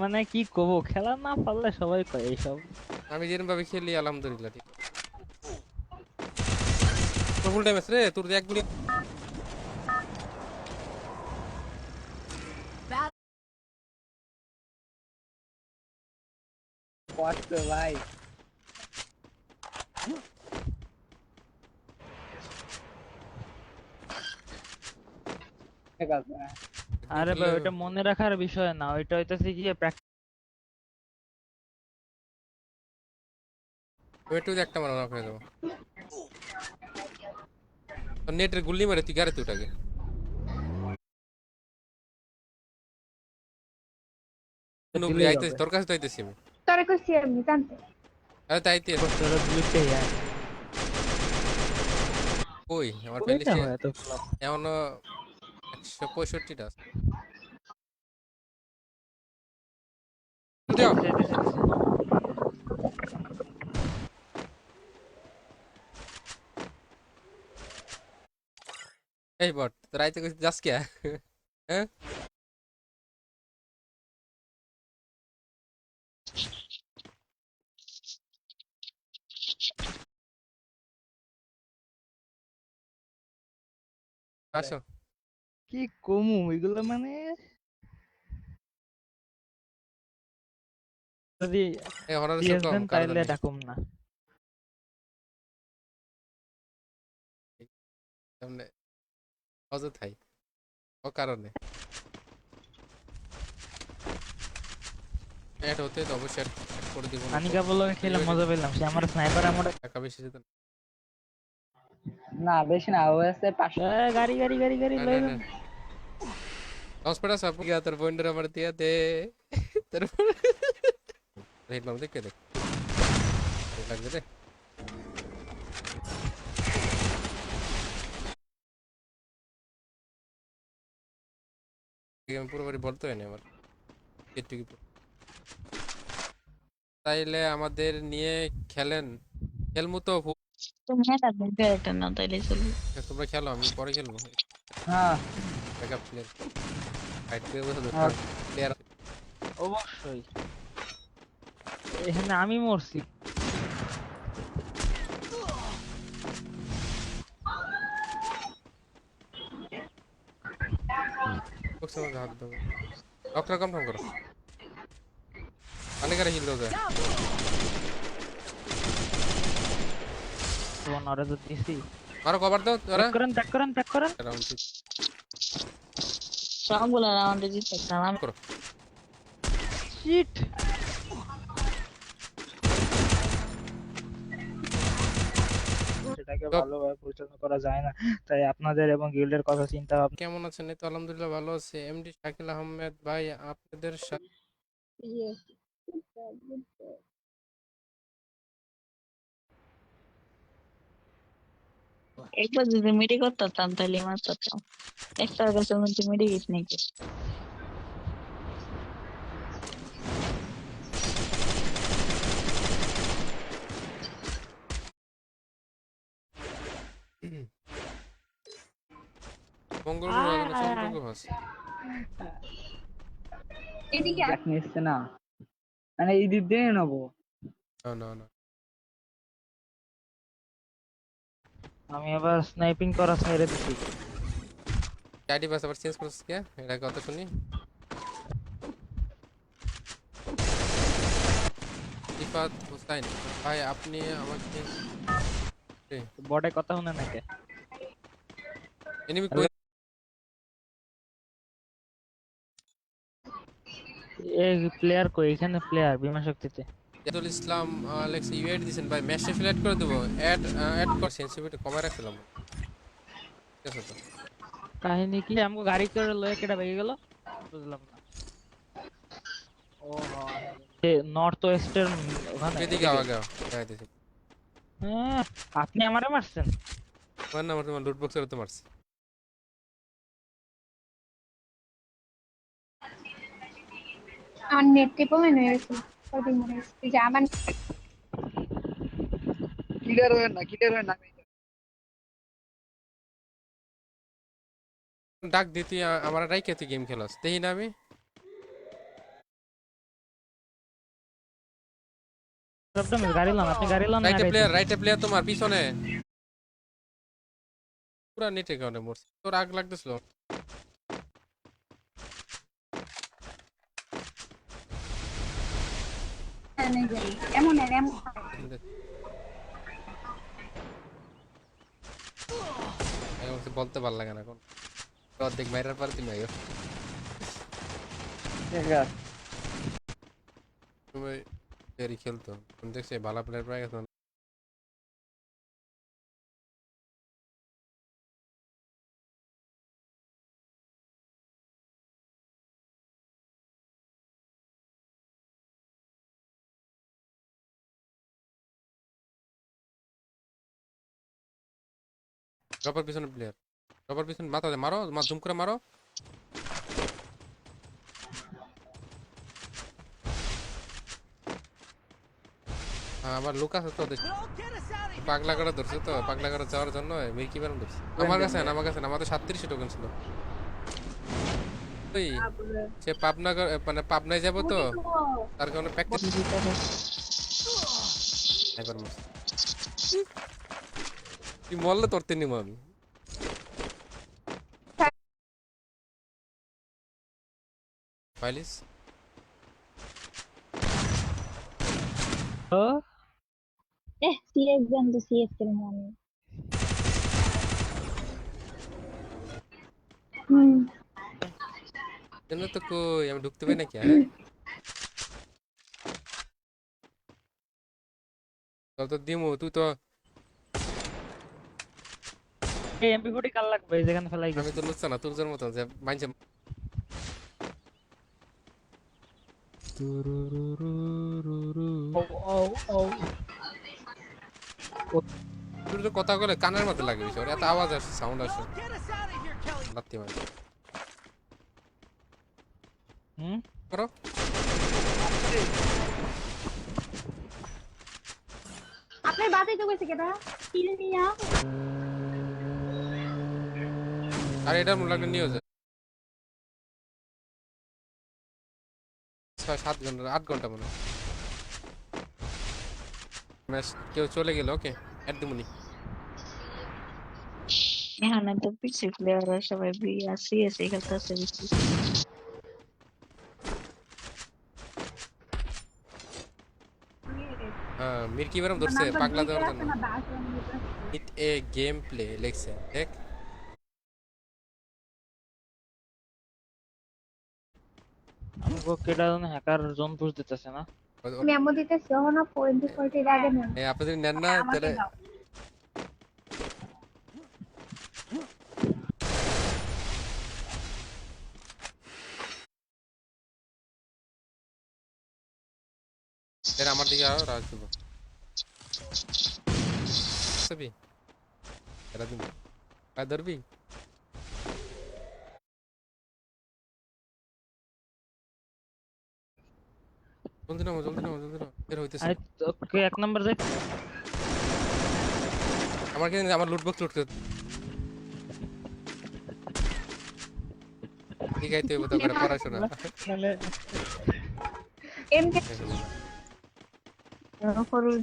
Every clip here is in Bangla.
মানে কি কব, খেলা না পারলে সবাই কয় এইসব। আমি যেরকম ভাবে খেলি আলহামদুলিল্লাহ ঠিক। তোর ফুল ড্যামেজ রে, তোর এক গুলি। কষ্ট ভাই। ঠিক আছে। একদিন আরে খেললে ভাই ওইটা মনে রাখার বিষয় না, ওইটা হইতেছে গিয়ে আমি একটু একটা মারা নক হয়ে যাবো। তোর নেটের গুল্লি মারে তুই গাড়ি তুই ওটাকে নুবড়ি দিলেই আইতেছি, হবে। তোর কাছে তো আইতেছি আমি। তোরে কইছি আমি জানতে। আরে তাইতে তোরা দুইটাই কই আমার ওইটা প্লেলিস্টে হয় এত ফ্লপ। এমনও 165টা আছে। যাও। দিছে দিছে দিছে। এই বট তোর আইতে কইছিস যাস কে? হ্যাঁ আসো। কি কমু এগুলো মানে, যদি এই হরার সিএস কম দেন কার তাইলে জানি ডাকুম না। সামনে অযথাই ও কারণে অ্যাড হতে তো অবশ্যই add করে দিব না তো। আনিকা বললো খেলে মজা পেলাম, সে আমার স্নাইপার আমার। টাকা বেশি যেত না। না বেশি না, ও আছে 500। গাড়ি গাড়ি গাড়ি গাড়ি না না লই না যান। হসপিটাল সব গিয়া তোর বন্ডের আমার দিয়া দে। তারপর রেড মাম দেখে দেখ লাগবে রে। আমি পুরোপুরি বলতে হয় না আমার এটুকু। তাইলে আমাদের নিয়ে খেলেন, খেলমু তো তুমি এটা ক্যারেক্টার না তাইলে চলবে। তোমরা খেলো আমি পরে খেলবো। হ্যাঁ ব্যাকআপ প্লেয়ার ফাইট করে বসে হ্যাঁ। প্লেয়ার অবশ্যই এখানে আমি মরছি। বক্স আমাকে হাত দাও। ডক্টর কনফার্ম করো অনেক হিল দাও যায়। তোমার নরে তো দিছি। আরো কভার দাও তোরা। ট্যাগ করেন ট্যাগ করেন ট্যাগ করেন। রাউন্ড সবগুলো রাউন্ডে জিততাম আমি। করো। শিট। সেটাকে সব ভালোভাবে পরিচালনা করা যায় না, তাই আপনাদের এবং গিল্ডের কথা চিন্তা ভাবনা। কেমন আছেন? এই তো আলহামদুলিল্লাহ ভালো আছে। এমডি শাকিল আহমেদ ভাই আপনাদের সাথে একবার যদি মিডি করতাম তাহলে মারতাম। একটার কাছে মধ্যে মিডি গেছ নাকি? মঙ্গল গ্রহ না চন্দ্র গ্রহ আছে। এদিকে আয়। জ্যাক নিচ্ছে না, মানে এই দিক দিয়ে নেবো। না না না আমি আবার স্নাইপিং করা ছেড়ে দিছি। আইডি পাস আবার চেঞ্জ করছিস কে? এটা কথা শুনি। ইফাত হোসাইন ভাই আপনি আমাকে বডে কথা শুনে নাকি? এনিমি কই? এই প্লেয়ার কই? এখানে প্লেয়ার বিমান শক্তিতে। ইয়াদুল ইসলাম লেক্স ইউআইডি দিছেন ভাই মেসে ফিল অ্যাড করে দেবো। অ্যাড কর সেন্সিটিভিটি কমায় রাখছিলাম। ঠিক আছে তো কাহিনী কি? আমাকে গাড়ি করে লয়ে কেটে ভেগে গেল, বুঝলাম না। ও নর্থ ওয়েস্টের ওখানে এদিকে ওদিকে। আগে দেখা দিছি। হ্যাঁ, আপনি আমারে মারছেন। আমার না তোমার লুট বক্সের তো মারছি। আমার নেট টিপো মেনে গেছে। কদিন মনে গেছে এই যে আমার ক্লিয়ার হয় না, ক্লিয়ার হয় না। ডাক দিতি আমার রাইকে তুই গেম খেলাস দেখি না আমি। প্রবলেম গাড়ি লন, আপনি গাড়ি লন না রাইটে প্লেয়ার তোমার পিছনে পুরা নেটে কারণে মরছে তোর আগ লাগতেছিল এমন এমন বলতে ভালো লাগে না এখন অর্ধেক মাইরার পর তুমি আইও ঠিক আছে তুমি ফেরি খেলতো তুমি দেখছি ভালো প্লেয়ার পাই গেছো ড্রপার পিছনে প্লেয়ার ড্রপার পিছনে মাথা দে মারো জুম করে মারো আমার লোক আছে তো পাগলা করে ধরছে তো পাগলা করে যাওয়ার জন্য মির্কি বেরম ধরছে আমার কাছে না আমাদের 37 টোকেন ছিল ওই সে পাবনা মানে পাবনায় যাব তো তার কারণে প্র্যাকটিস একবার মারছে তুই মরলে তোর তিন নিম আমি ফাইলিস সিএস জানতো সিএস এর মানে হুম জানো তো কই আমি ঢুকতে পাই নাকি হ্যাঁ তো দিমু তুই তো এই এমপি40 কাল লাগবে এই যেখানে ফেলাই আমি তো লুচ্ছা না তোর মতো যে মাইনছে ও ও ও তুই তো কথা বলে কানের মধ্যে লাগে বিষয় এত আওয়াজ আসে সাউন্ড আসে লাত্তি মার হুম করো আপনার বাতাই তো কইছে কেডা কিল নিয়া আর এটা মনে লাগে নিউজ 6-7 ঘন্টা 8 ঘন্টা মনে ম্যাচ কেউ চলে গেল ওকে এট দিমুনি এখানে তো পিসি প্লেয়াররা সবাই সিএস খেলতেছে বেশি হ্যাঁ মির্কি বেরম ধরছে পাগলা দেওয়ার জন্য ইট এ গেম প্লে লেখছে দেখ আমাকে কেডা জানে হ্যাকার জোন পুশ দিতেছে না মেমো দিতে সহনা 40 আগে নেন আপনি যদি নেন না তাহলে আমার দিকে আও রাজ দেবো সবই এরা দিন আর ধরবি জলদি নামো বের হইতেছে আরে তোকে এক নাম্বার যাই আমার কিন্তু আমার লুটবক্স লুট করতে ঠিক আছে তো করে পড়াশোনা তাহলে এমকে করুন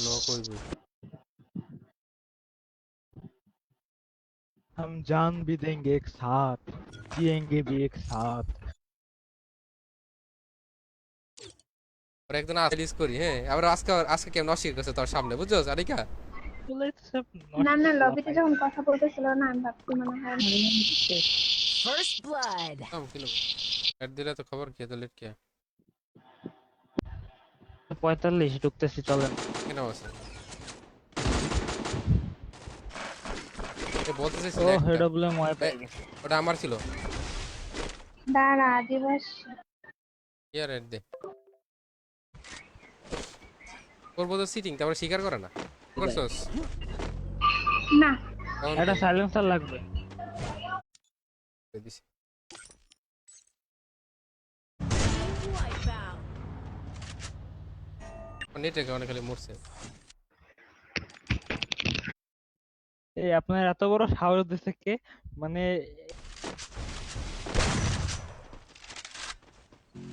নো কইবো हम जान भी देंगे एक साथ जिएंगे भी एक साथ আর একদিন রিলিজ করি হ্যাঁ আমরা আজকে কেমন অস্বীকার করছে তোর সামনে বুঝছো আরিকা let's have না না লবিতে যখন কথা বলতেছিল না আমি ভাবছি মনে হয় First blood. কিলো এড দিলে তো খবর কি তো লেট কে 45 ঢুকতেছি চলেন কেন আছে এ বলতে চাইছি ও হেডব্লিউএম ওয়াই পেয়ে গেছে ওটা আমার ছিল দাঁড়া দিবস ইয়ার এড দে করবো তো সিটিং তারপরে স্বীকার করে না করছস না এটা সাইলেন্সার লাগবে দিছি Wipeout. নেটে গানে খালি মরছে এই আপনার এত বড় সাহস দিছে কে? মানে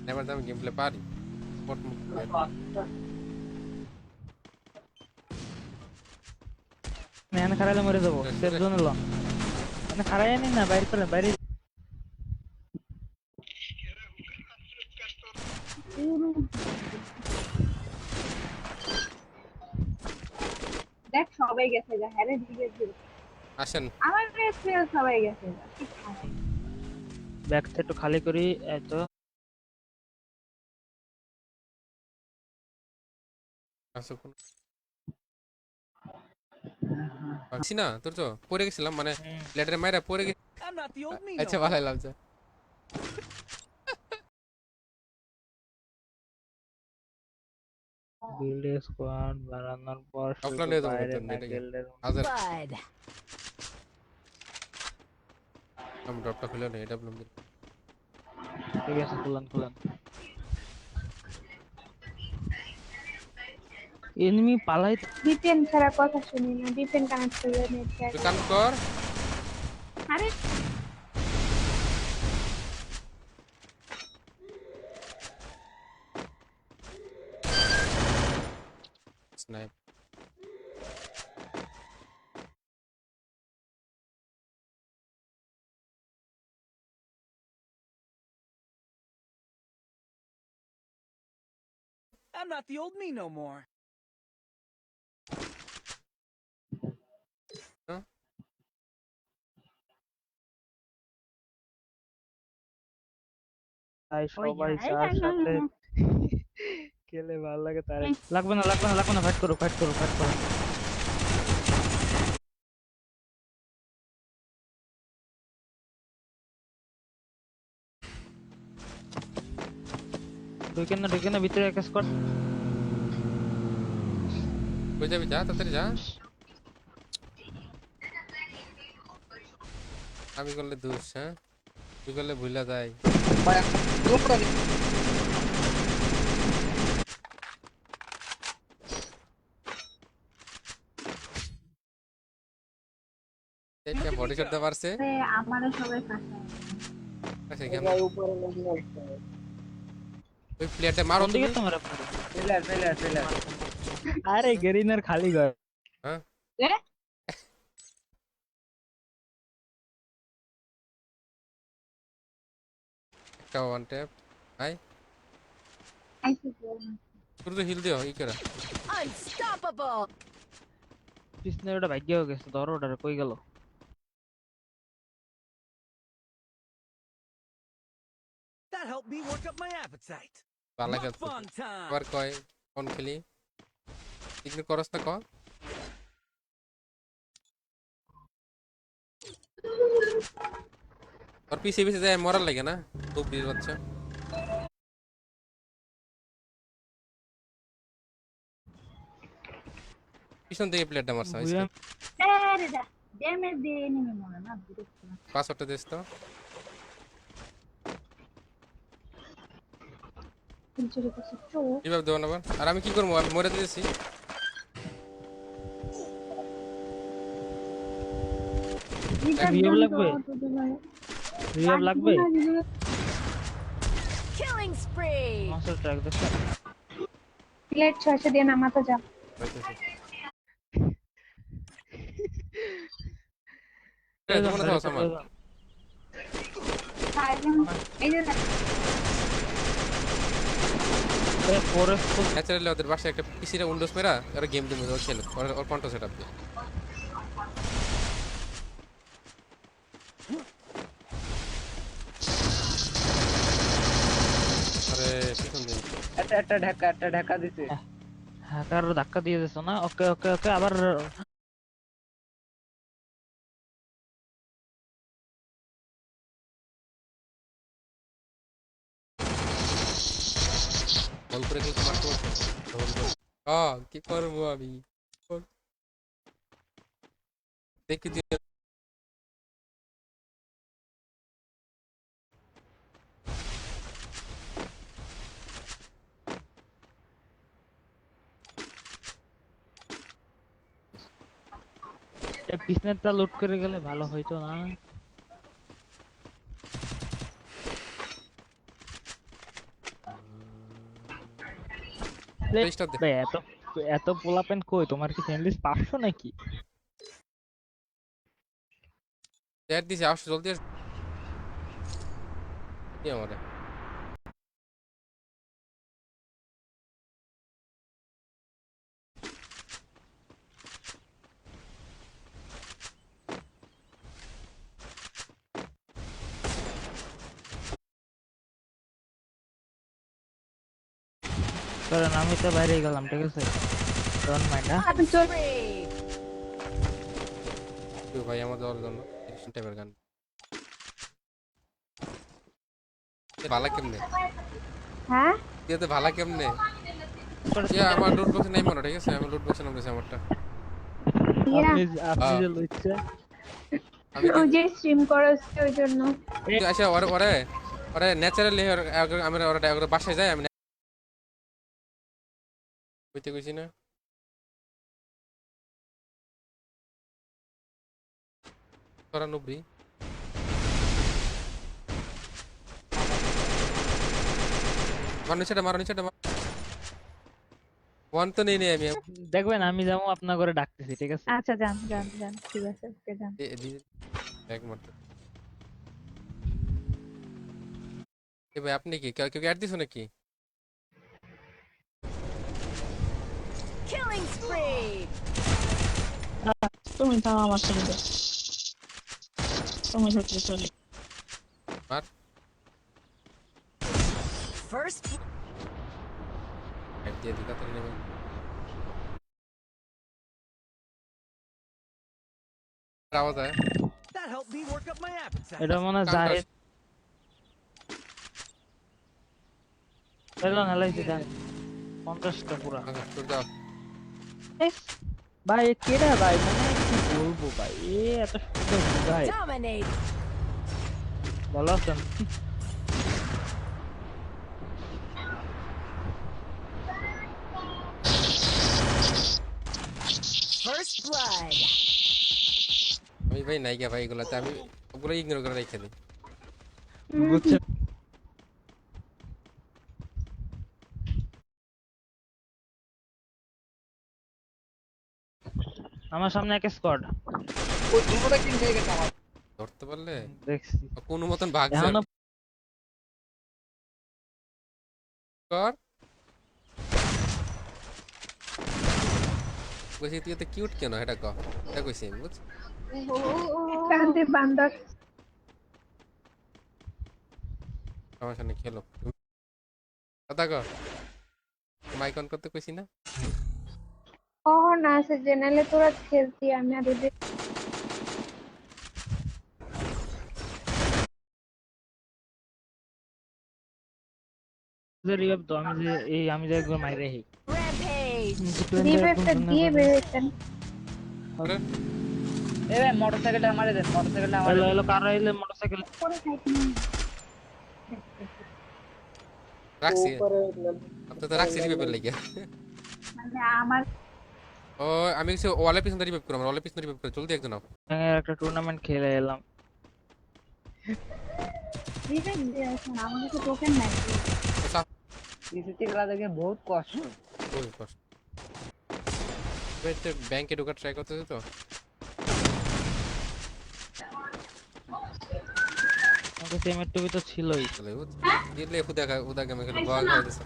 এবার তো আমি গেম প্লে পারি স্পট মুভ করে। এখানে খারাইলে মরে যাবো, সেফ জোনে ল। মানে খারাই আনি না, বাইরে করে বাইরে। দেখ সবাই গেছে যা, হ্যাঁ রে ধীরে ধীরে। আসেন আমার কাছে সবাই গেছে যা, কি খারাপ। ব্যাগটা একটু খালি করি, এই তো। আসো কোন পাচ্ছি না তোর তো পড়ে গেছিলাম মানে লেটারে মাইরা পড়ে গেছি। আচ্ছা ভালো লাগছে। বিল্ড স্কোয়াড বানানোর পর অফলাইন শুধু হয়ে যাবো বাইরে করতেন না এটাকে গিল্ডের। হাজার Blood. আমি ড্রপটা খুলে নেই এটা বললাম ঠিক আছে, খুলেন খুলেন। এনিমি পালাই। বিপিএন ছাড়া কথা শুনি না, বিপিএন কানেক্ট করে নেট তুই চাই। কাম কর। আরে snipe I'm not the old me no more. তাই ওই সবাই হাই যার হাই হাই সাথে হাই। খেলে ভালো লাগে তারাই। লাগবে না লাগবে না লাগবে না, ফাইট করো ফাইট করো ফাইট করো। ঢুকে না ভিতরে এক স্কোয়াড। কই যাবি যা তাড়াতাড়ি যা। আমি করলে দোষ হ্যাঁ তুই করলে ভুলা যায়। এটা বডি করতে পারছে আরে আমারও সবাই কাছে। আচ্ছা কেন ওই প্লেয়ারটা মারো কোন তুমি। দিকে তোমার আপনার? ফেলার ফেলার ফেলার। আরে গেরিনার খালি ঘর। হ্যাঁ এ একটা ওয়ান ট্যাপ আই আইসি তো। তোর তো হিল দিও ই করে। Unstoppable. পিছনে ওটা ভাগ্য হয়ে গেছে, ধরো ওটা কই গেল? That helped me work up my appetite. ভালো Mukbang খেলছে time. আবার কয় কোন খেলি ইগনোর করস না ক। আর পিছে পিছে যায় মরার লাগে না খুব বীর বাচ্চা। পিছন থেকে প্লেয়ারটা মারছে বুঝলাম। আরে যা, ড্যামেজ দিয়ে নেমে মনে না বিরক্ত না। পাসওয়ার্ডটা দিস তো। চুরি করছে চোর। কিভাবে দেবো না আবার আর আমি কি করবো আমি মরে দিয়েছি। রিভাইভ লাগবে? রিভাইভ লাগবে? Killing spree. মাস্টার ট্র্যাক দেখছেন? প্লেট 600 দিয়ে নামাতে যা। হইতেছে এই তোমার যান, দাও সামান এই যান। এই যে এই ফরেস্ট ফুল। ন্যাচারালি ওদের বাসায় একটা পিসিটা উইন্ডোজ মেরা ওরা গেম দিবে ওরা খেলে ওর কন্ট্রোল সেটআপ দিয়ে। আরে পিছন দিয়ে একটা ঢাকা দিছে। হ্যাকার ধাক্কা দিয়ে দিছো না? ওকে ওকে ওকে, আবার বল করে ক্লিক মারতে পারছো। কি করবো আমি দেখি দিয়ে পিছনেরটা লুট করে গেলে ভালো হইতো না? স্টার দে ভাই এত এত পোলাপেন কই? তোমার কি ফ্রেন্ড লিস্ট 500 নাকি? চ্যাট দিছে আস জলদি আস কি আমারে কারণ আমি তো বাইরে গেলাম, ঠিক আছে? Don't mind. আপনি চল Spree. তুই ভাই আমার দেওয়ার জন্য এডিশন টাইপের গান ভালা কেমনে হ্যাঁ তুই তো ভালা কেমনে আমার লুট বক্স নাই মনে ঠিক আছে আমি লুট বক্সে নামতেছি আমারটা ইয়া আপনি যে লইছে আমি ওই যে স্ট্রিম করছ ওই জন্য আচ্ছা ওরে ওরে ওরে ন্যাচারালি আমি ওরে বাসায় যাই আমি কইতে কইছি না তোরা নুবরি মারো নিচেটা ওয়ান তো নেই আমি দেখবেন আমি যাবো আপনার ঘরে ডাকতেছি, ঠিক আছে? আচ্ছা যান যান যান ঠিক আছে ওকে যান এক মারতে এ ভাই আপনি কি কেউ অ্যাড দিছো নাকি Killing spree. তুমি তাও আমার সঙ্গে তুমি থাকলে চলে মার First অ্যাড দিয়ে দিকা তাহলে নেবে আওয়াজ আয় That helped me work up my appetite. এটা মনে হয় জাহেদ চলো নালাইছি দেন 50টা পুরা। তোর দাও ভাই এ কেডা ভাই, মানে কি বলবো ভাই, এ এত সুন্দর ভাই। dominate. ভালো আছেন? First blood. আমি ভাই নাইকা ভাই এগুলাতে আমি ওগুলো ইগনোর করে রেখে দিই বুঝছেন? আমার সামনে এক স্কোয়াড ওই দুটোটা কিল হয়ে গেছে আমার। ধরতে পারলে দেখছি। কোনো মতন ভাগ এখনো কর কইছি তুই এত কিউট কেন এটা কর এটা কইছি আমি বুঝ কান্দে বান্দর আমার সামনে খেলো কথা কর মাইক অন করতে কইছি না ও না সে জেনারেলে তোরা খেলতি আমি আর ওদের রিভাইভ তো আমি যে একবার মাইরে হেই Rampage. রিভাইভটা দিয়ে বেরোতেন এ ভাই মোটরসাইকেলটা আমারে দেন, মোটরসাইকেলটা আমারে হ্যালো দেন। হ্যালো কার আইলে মোটরসাইকেল? পরে খাইতে না রাখছি আপনি তো রাখছি রিভাইভের লাগি মানে আমার ও আমি কিছু ওয়ালে পিছন রিভাইভ করব ওয়ালে পিছন রিভাইভ করে জলদি একজন নাও একটা টুর্নামেন্ট খেলে এলাম। রিভাইভ দিয়ে আসুন আমার কাছে টোকেন নাই পিসিতে খেলা দেখে বহুত কষ্ট। ওই কষ্ট বেতে ব্যাংকে ঢোকার ট্রাই করতেছে তো আমাকে সেমের টুবি তো ছিলই। চলে বুঝ দিলে উদা গেমে খেলে গোয়া খাওয়া দিছে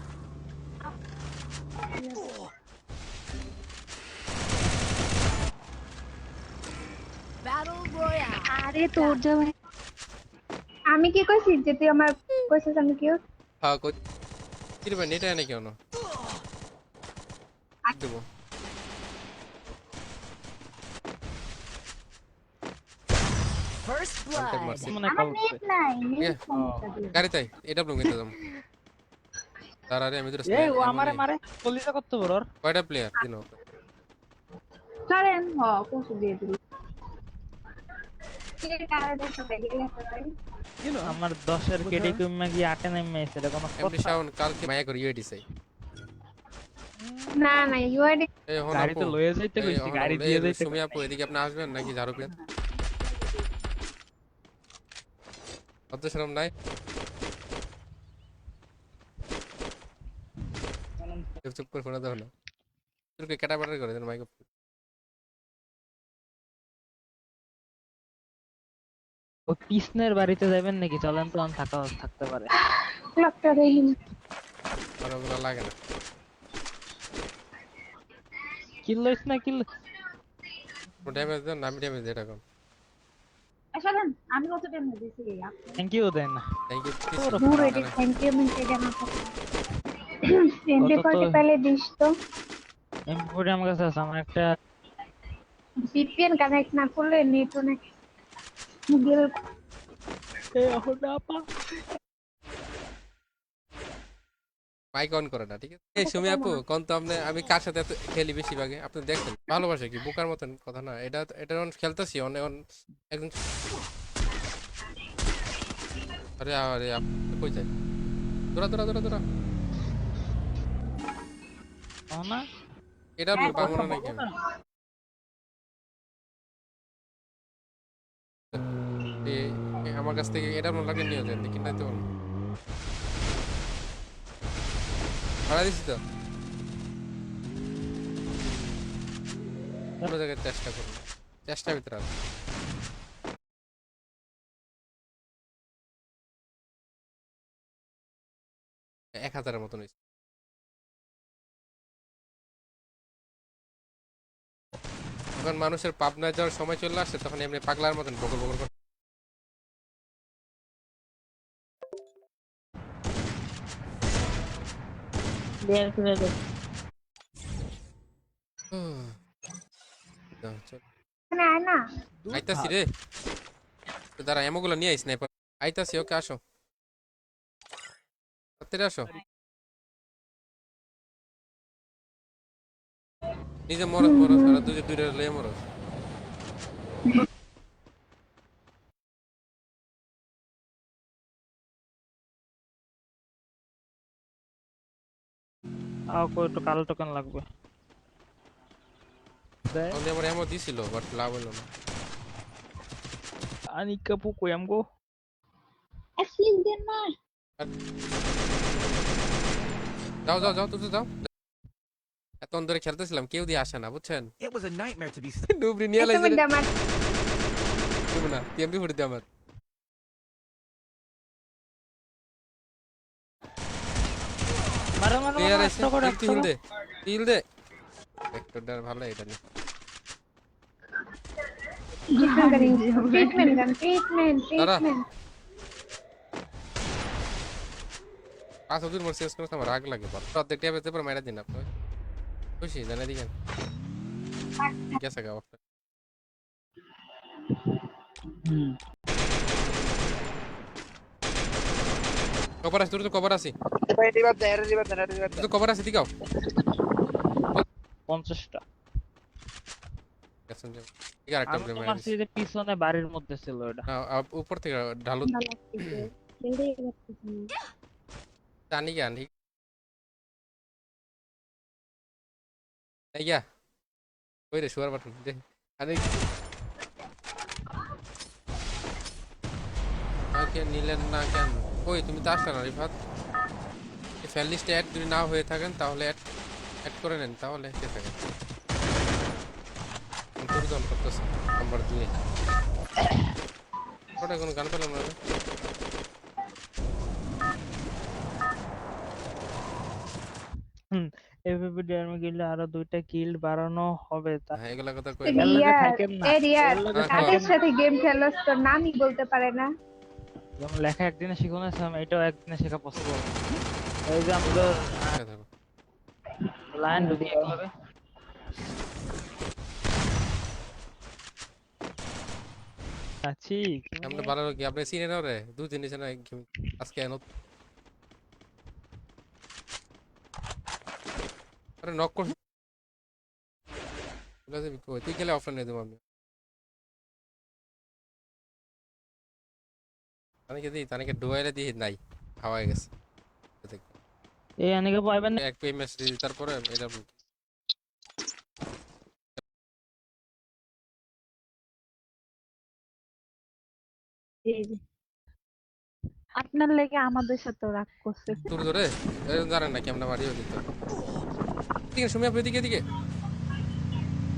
Battle Royale. আরে তোর যাবে আমি কি কইছি যে তুই আমার কইছিস আমি কি হ্যাঁ কই কিরবে নেটা এনে কেন দেবো First কন্টাক্ট blood. মারছি মনে আমার কল নেট নাই নেট Yeah. সমস্যা দিয়ে গাড়ি তাই এটা ব্লং নিতে যাম তার আরে আমি তো এই ও আমারে মারে কলিজা করতে বড় ওর। কয়টা প্লেয়ার দিন করেন পৌঁছে দিয়ে দিবি কে কারে দেখতে গেলে আমার 10 এর কেডি কিউমা গিয়ে 8 নেমে এসে এটা কোনো এমনি কথা? শাওন কালকে মায়া করি ইউডি চাই না না ইউআইডি এই হন গাড়ি আপু তো লয়ে যাইতে এই কইছি, হন গাড়ি আপু, দিয়ে এই যাইতে সুমি আপু এদিকে আপনি আসবেন নাকি ঝাড়ু পেন অত শরম নাই চুপ করে ফোন দাও না তোকে কেটা বাটার করে দেন মাইক ওই পিছনের বাড়িতে যাবেন নাকি? চলেন তো, থাকতে পারে। ক্লকটা দেখিন। আর ওগুলো লাগে না কিল লইছ না কিল? ড্যামেজ দেন আমি ড্যামেজ দিই এখন থ্যাংক ইউ দেন না। থ্যাংক ইউ দূর হইতে থ্যাংক ইউ মিন্টে জানা থাকে। এমপি কত তো 40 পেলে দিস তো। এমপি আমার কাছে আছে, আমার একটা ভিপিএন কানেক্ট না করলে নেট অনেক গেল। মাইক অন করে না ঠিক আছে এই সুমি আপু কোন তো আপনি আমি কার সাথে এত খেলি বেশিরভাগে আপনি দেখেন ভালোবাসে কি বোকার মতন কথা না এটা এটা যখন খেলতেছি অনেক একদম আরে আরে কই যায় দৌড়া দৌড়া দৌড়া দৌড়া না এটা আপনি পাবো না নাকি আমি আমার কাছ থেকে এটা মনে লাগে নিয়ে যান দেখি না তো ভাড়া দিছি তো কোনো জায়গায় চেষ্টা করুন চেষ্টার ভিতরে আছে 1000-এর মতন হয়েছে যখন মানুষের পাবনা যাওয়ার সময় চলে আসছে তখন এমনি পাগলার মতন বকর বকর করে দেয়ার করে দে। মানে আয় না। আইতাছি রে দাঁড়া এমোগুলো নিয়ে আইস স্নাইপার আইতাছি ওকে আসো তাড়াতাড়ি আসো নিজে মরস মরস আর দুজে দূরে লয়ে মরস একটু কালো টোকেন লাগবে। আমি আবার এমো দিছিল বাট লাভ হলো না আনি কাপু কই আমগো? অ্যাসিস্ট দেন না। যাও যাও যাও তুই যাও এত ধরে খেলতেছিলাম কেউ দিয়ে আসে না বুঝছেন It was a nightmare to be Dhubri নিয়ে তুমি লাইছে দামার দেব না টিএমপি ফুটে দে আমার মারো মারো প্লেয়ার মারো, আছে একটা করে, তুই হিল দে হিল দে ভেক্টরটা ভালো এটা নি জিতনা করেন ট্রিটমেন্ট গান ট্রিটমেন্ট দাঁড়া। ট্রিটমেন্ট। পাঁচ দূর মোর শেষ করতে আমার রাগ লাগে বল প্রত্যেক ট্যাবে পর মাইরা দিন আপনি খুশি জানা দিকেন ঠিক আছে গাও কভার আছে তোর তো কভার আছে তোর তো কভার আছে দিগাও 50টা। গেছেন যে ঠিক আর একটা আমি করে তো মাইরা মারছি যে পিছনে বাড়ির মধ্যে ছিল ওটা। না উপর থেকে ঢালু জানি গান ঠিক এই গা ওই রে শুয়ার বাটন দে আরে ওকে নিলেন না কেন ওই তুমি তো আসলে না রিফাত এই ফ্যান লিস্টে অ্যাড যদি না হয়ে থাকেন তাহলে অ্যাড করে নেন তাহলে কে থাকে দুর্দল করতেছে নাম্বার 2 ওটা কোনো গান পেলাম না রে। এভাবে ড্যামে গেলে আরো 2টা কিল বাড়ানো হবে। হ্যাঁ এগুলা কথা কই এর লগে থাকেন না, এরিয়ার এর লগে থাকেন কাদের না। সাথে গেম খেলছ তোর নামই বলতে পারে না। যেমন লেখা একদিনে শিখো না, এটাও একদিনে শেখা পসিবল। এই যে আমাদের হ্যাঁ, থাকো। লাইন যদি এভাবে আছি আমরা ভালো কি আপনি চিনেন রে দুদিন নিছে না আজকে আরে নক কর তুই গেলে অফলাইন নিয়ে দেবো আমি তানিকে দিই তানিকে ডুয়াইলে দিই নাই হাওয়ায় গেছে দেখো এই আনিকে পাইবেন না। এক পে মেসেজ তারপরে এটা এই যে আপনার লেগে আমাদের সাথে রাগ করছে। দূর ধরে জানেন না কেমন মারিও দিত ঠিক আছে সুমি আপু এদিকে এদিকে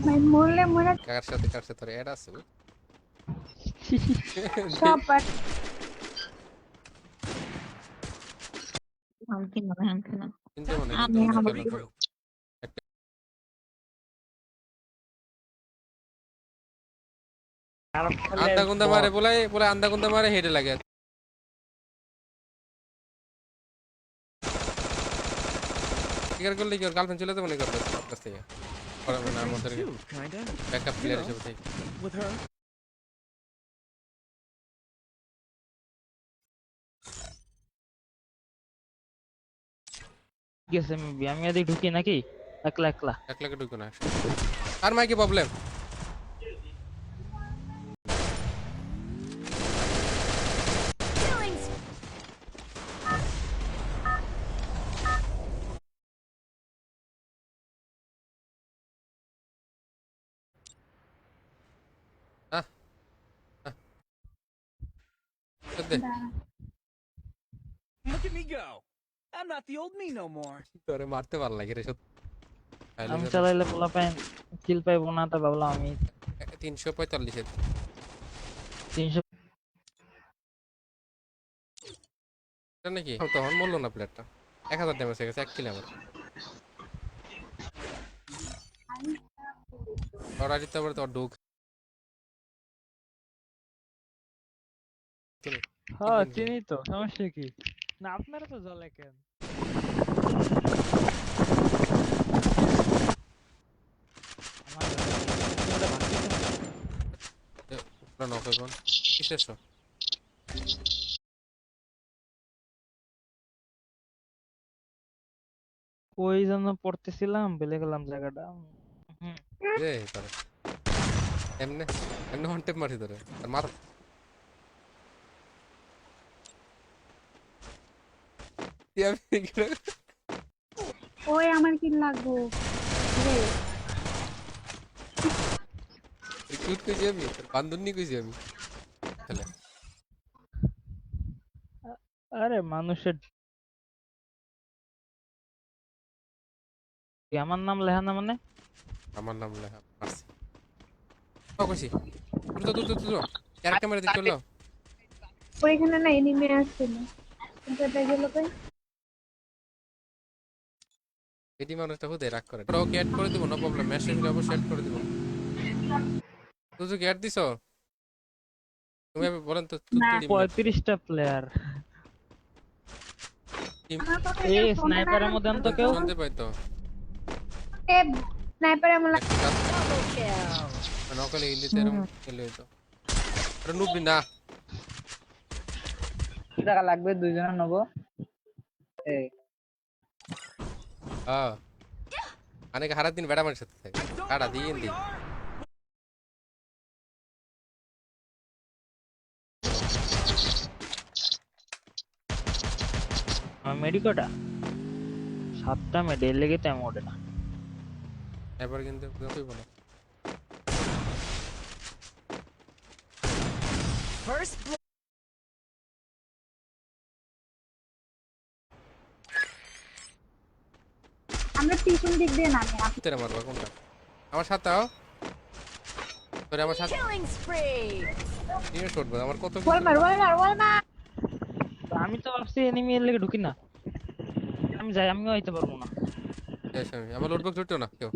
ভাই মরলে মরে কার সাথে এড আছে সব পার হামকি না হামকি না চিন্তা মনে আমি আমার আন্দা গুন্দা মারে বলে আন্দা গুন্দা মারে হেডে লাগে ক্লিয়ার করলে কি ওর গার্লফ্রেন্ড চলে যাবে মনে করবে আপনার কাছ থেকে করবে না আমাদের Too, kinda. ব্যাকআপ প্লেয়ার হিসেবে থেকে With her. গেছে আমি এদিকে ঢুকি নাকি একলা একলা। এক লাখে ঢুকো না আর মাইকে problem Killing Look at me go. I'm not the old me no more. তোরে মারতে ভালো লাগে রে সত্যি আমি চালাইলে পোলা পাই কিল পাইবো না, তো ভাবলাম আমি 345 এর 300 এটা নাকি তখন মরলো না প্লেয়ারটা 1000 ড্যামেজ হয়ে গেছে 1 কিল আমার ওরা জিততে পারে তো ঢুক হ্যাঁ চিনি তো, সমস্যা কি? না আপনারা তো জ্বলে কেন? আমার জ্বলে না। পুরো নক এখন কিসের শো কই যেন পড়তেছিলাম, ভুলে গেলাম জায়গাটা। রে তোরে এমনে এমনে ওয়ান টেপ মারছি তোরে আর মার ওই আমার কি লাগবো রে রিক্রুট কইছি আমি বান্দরনি কইছি আমি তাহলে আরে মানুষের আমার নাম লেখা না মানে আমার নাম লেখা মারছি কইছি দ্রুত দ্রুত দ্রুত এর ক্যামেরা দিক চলো ওইখানে না এনিমি আসছিল কিন্তু এটা গেল কই এটি মানুষটা হুদে রাগ করে ওকে অ্যাড করে দিব নো প্রবলেম মেসেজ করে অবশ্যই অ্যাড করে দিব তুই কি অ্যাড দিছো তুমি বলেন তো তুই 35টা প্লেয়ার। আমার কথা এই স্নাইপারের মধ্যে তো কেউ শুনতে পাই তো এ স্নাইপার এমন double kill. নকলে ইন্ডিতে এরকম খেলে হইতো আরে নুবি না কি টাকা লাগবে দুইজনে নেবো এই হ্যাঁ অনেক হারা দিন বেড়া মানুষের সাথে থাকে কাটা দিয়ে দি মেডিকোটা 7টা মেডেল লেগে তেমন ওঠে না। এবার কিন্তু কইব না First blood. আমরা পিছন দিক দিয়ে নামি তেরে মারবা কোনটা আমার সাথে আও তোরে আমার সাথে Killing spree. নিয়ে শট বল আমার কত ওয়াল মার তো আমি তো ভাবছি এনিমি এর লেগে ঢুকি না, আমি যাই, আমিও আইতে পারবো না। আমার লোডবক্স উঠতো না কেউ